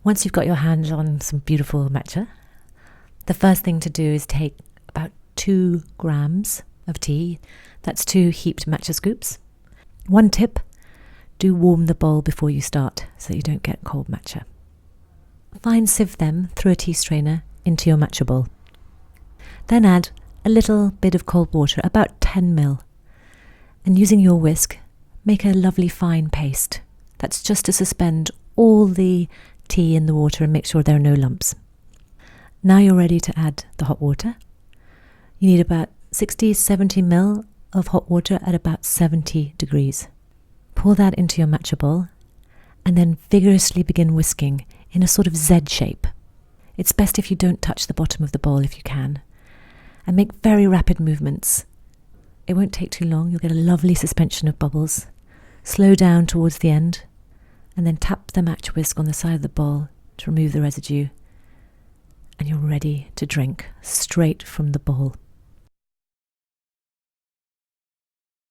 Once you've got your hands on some beautiful matcha, the first thing to do is take about 2 grams of tea. That's 2 heaped matcha scoops. One tip, do warm the bowl before you start so that you don't get cold matcha. Fine sieve them through a tea strainer into your matcha bowl. Then add a little bit of cold water, about 10 ml. And using your whisk, make a lovely fine paste. That's just to suspend all the tea in the water and make sure there are no lumps. Now you're ready to add the hot water. You need about 60-70 ml of hot water at about 70 degrees. Pour that into your matcha bowl and then vigorously begin whisking in a sort of Z shape. It's best if you don't touch the bottom of the bowl if you can. And make very rapid movements. It won't take too long. You'll get a lovely suspension of bubbles. Slow down towards the end and then tap the matcha whisk on the side of the bowl to remove the residue. And you're ready to drink straight from the bowl.